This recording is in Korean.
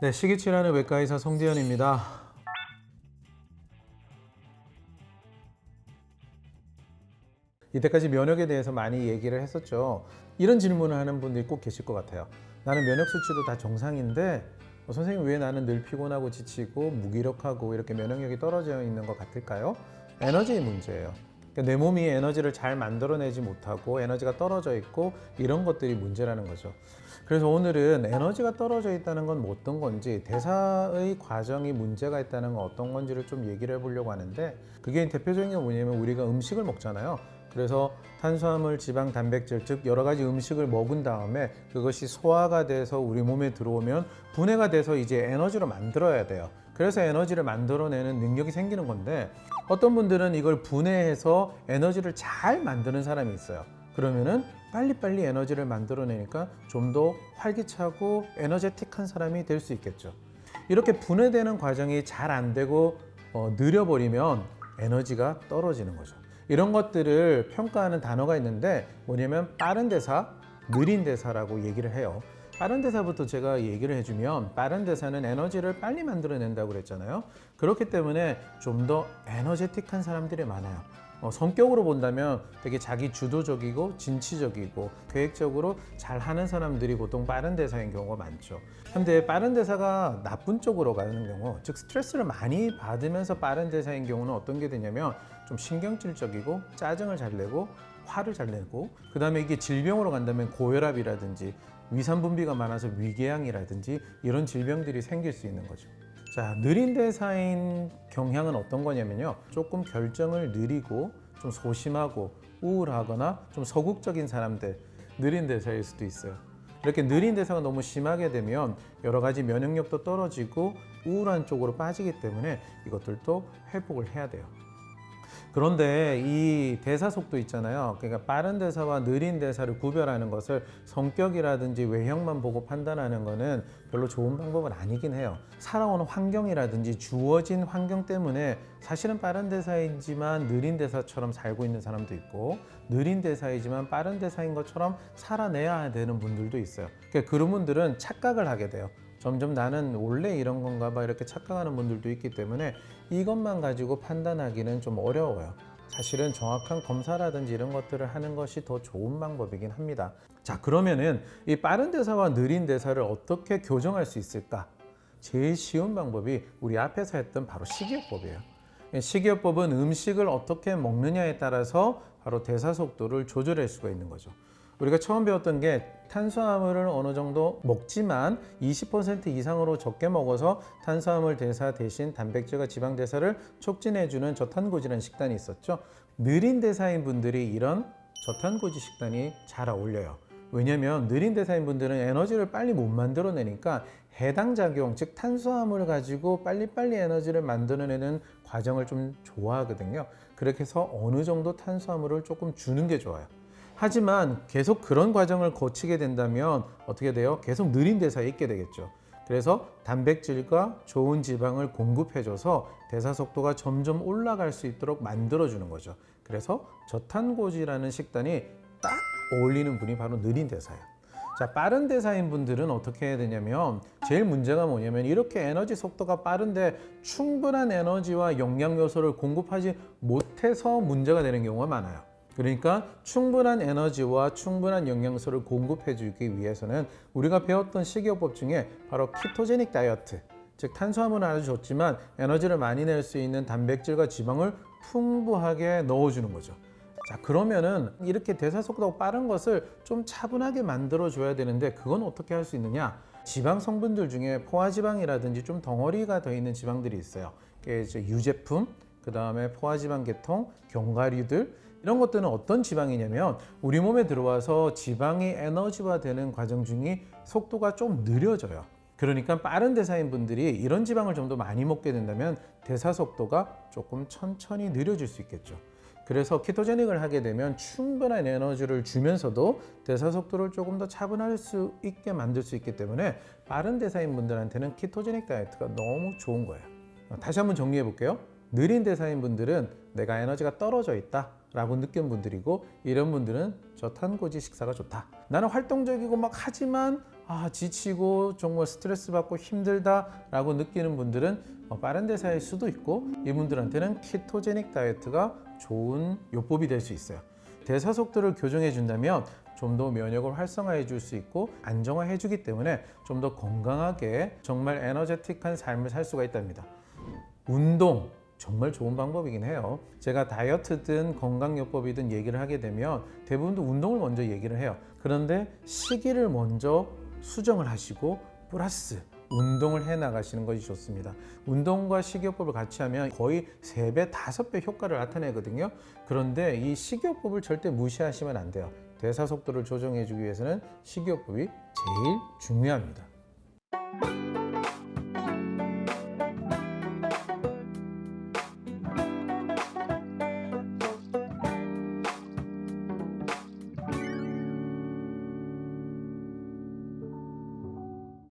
네, 식이치료하는 외과의사 송지현입니다. 이때까지 면역에 대해서 많이 얘기를 했었죠. 이런 질문을 하는 분들이 꼭 계실 것 같아요. 나는 면역 수치도 다 정상인데 선생님 왜 나는 늘 피곤하고 지치고 무기력하고 이렇게 면역력이 떨어져 있는 것 같을까요? 에너지의 문제예요. 그러니까 내 몸이 에너지를 잘 만들어내지 못하고 에너지가 떨어져 있고 이런 것들이 문제라는 거죠. 그래서 오늘은 에너지가 떨어져 있다는 건 뭐 어떤 건지, 대사의 과정이 문제가 있다는 건 어떤 건지를 좀 얘기를 해보려고 하는데, 그게 대표적인 게 뭐냐면 우리가 음식을 먹잖아요. 그래서 탄수화물, 지방, 단백질, 즉 여러 가지 음식을 먹은 다음에 그것이 소화가 돼서 우리 몸에 들어오면 분해가 돼서 이제 에너지로 만들어야 돼요. 그래서 에너지를 만들어내는 능력이 생기는 건데, 어떤 분들은 이걸 분해해서 에너지를 잘 만드는 사람이 있어요. 그러면은 빨리빨리 에너지를 만들어내니까 좀 더 활기차고 에너제틱한 사람이 될 수 있겠죠. 이렇게 분해되는 과정이 잘 안 되고 느려버리면 에너지가 떨어지는 거죠. 이런 것들을 평가하는 단어가 있는데 뭐냐면 빠른 대사, 느린 대사라고 얘기를 해요. 빠른 대사부터 제가 얘기를 해주면, 빠른 대사는 에너지를 빨리 만들어낸다고 그랬잖아요. 그렇기 때문에 좀 더 에너제틱한 사람들이 많아요. 성격으로 본다면 되게 자기 주도적이고 진취적이고 계획적으로 잘 하는 사람들이 보통 빠른 대사인 경우가 많죠. 근데 빠른 대사가 나쁜 쪽으로 가는 경우, 즉 스트레스를 많이 받으면서 빠른 대사인 경우는 어떤 게 되냐면 좀 신경질적이고 짜증을 잘 내고 화를 잘 내고, 그 다음에 이게 질병으로 간다면 고혈압이라든지 위산 분비가 많아서 위궤양이라든지 이런 질병들이 생길 수 있는 거죠. 자, 느린 대사인 경향은 어떤 거냐면요, 조금 결정을 느리고 좀 소심하고 우울하거나 좀 서국적인 사람들, 느린 대사일 수도 있어요. 이렇게 느린 대사가 너무 심하게 되면 여러 가지 면역력도 떨어지고 우울한 쪽으로 빠지기 때문에 이것들도 회복을 해야 돼요. 그런데 이 대사 속도 있잖아요. 그러니까 빠른 대사와 느린 대사를 구별하는 것을 성격이라든지 외형만 보고 판단하는 것은 별로 좋은 방법은 아니긴 해요. 살아오는 환경이라든지 주어진 환경 때문에 사실은 빠른 대사이지만 느린 대사처럼 살고 있는 사람도 있고, 느린 대사이지만 빠른 대사인 것처럼 살아내야 되는 분들도 있어요. 그러니까 그런 분들은 착각을 하게 돼요. 점점 나는 원래 이런 건가 봐 이렇게 착각하는 분들도 있기 때문에 이것만 가지고 판단하기는 좀 어려워요. 사실은 정확한 검사라든지 이런 것들을 하는 것이 더 좋은 방법이긴 합니다. 자, 그러면은 이 빠른 대사와 느린 대사를 어떻게 교정할 수 있을까? 제일 쉬운 방법이 우리 앞에서 했던 바로 식이요법이에요. 식이요법은 음식을 어떻게 먹느냐에 따라서 바로 대사 속도를 조절할 수가 있는 거죠. 우리가 처음 배웠던 게 탄수화물을 어느 정도 먹지만 20% 이상으로 적게 먹어서 탄수화물 대사 대신 단백질과 지방 대사를 촉진해주는 저탄고지라는 식단이 있었죠. 느린 대사인 분들이 이런 저탄고지 식단이 잘 어울려요. 왜냐면 느린 대사인 분들은 에너지를 빨리 못 만들어내니까 해당 작용, 즉 탄수화물을 가지고 빨리빨리 에너지를 만들어내는 과정을 좀 좋아하거든요. 그렇게 해서 어느 정도 탄수화물을 조금 주는 게 좋아요. 하지만 계속 그런 과정을 거치게 된다면 어떻게 돼요? 계속 느린 대사에 있게 되겠죠. 그래서 단백질과 좋은 지방을 공급해줘서 대사 속도가 점점 올라갈 수 있도록 만들어주는 거죠. 그래서 저탄고지라는 식단이 딱 어울리는 분이 바로 느린 대사예요. 자, 빠른 대사인 분들은 어떻게 해야 되냐면, 제일 문제가 뭐냐면 이렇게 에너지 속도가 빠른데 충분한 에너지와 영양 요소를 공급하지 못해서 문제가 되는 경우가 많아요. 그러니까 충분한 에너지와 충분한 영양소를 공급해 주기 위해서는 우리가 배웠던 식이요법 중에 바로 키토제닉 다이어트, 즉 탄수화물은 아주 좋지만 에너지를 많이 낼 수 있는 단백질과 지방을 풍부하게 넣어주는 거죠. 자, 그러면은 이렇게 대사 속도가 빠른 것을 좀 차분하게 만들어 줘야 되는데, 그건 어떻게 할 수 있느냐? 지방 성분들 중에 포화지방이라든지 좀 덩어리가 더 있는 지방들이 있어요. 이제 유제품, 그 다음에 포화지방 계통, 견과류들, 이런 것들은 어떤 지방이냐면 우리 몸에 들어와서 지방이 에너지화되는 과정 중에 속도가 좀 느려져요. 그러니까 빠른 대사인 분들이 이런 지방을 좀 더 많이 먹게 된다면 대사 속도가 조금 천천히 느려질 수 있겠죠. 그래서 키토제닉을 하게 되면 충분한 에너지를 주면서도 대사 속도를 조금 더 차분할 수 있게 만들 수 있기 때문에 빠른 대사인 분들한테는 키토제닉 다이어트가 너무 좋은 거예요. 다시 한번 정리해 볼게요. 느린 대사인 분들은 내가 에너지가 떨어져 있다 라고 느낀 분들이고, 이런 분들은 저탄고지 식사가 좋다. 나는 활동적이고 막 하지만 지치고 정말 스트레스 받고 힘들다라고 느끼는 분들은 빠른 대사일 수도 있고, 이분들한테는 키토제닉 다이어트가 좋은 요법이 될 수 있어요. 대사 속도를 교정해 준다면 좀 더 면역을 활성화해 줄 수 있고 안정화해 주기 때문에 좀 더 건강하게 정말 에너제틱한 삶을 살 수가 있답니다. 운동 정말 좋은 방법이긴 해요. 제가 다이어트든 건강요법이든 얘기를 하게 되면 대부분 운동을 먼저 얘기를 해요. 그런데 시기를 먼저 수정을 하시고 플러스 운동을 해 나가시는 것이 좋습니다. 운동과 식이요법을 같이 하면 거의 3배, 5배 효과를 나타내거든요. 그런데 이 식이요법을 절대 무시하시면 안 돼요. 대사 속도를 조정해 주기 위해서는 식이요법이 제일 중요합니다.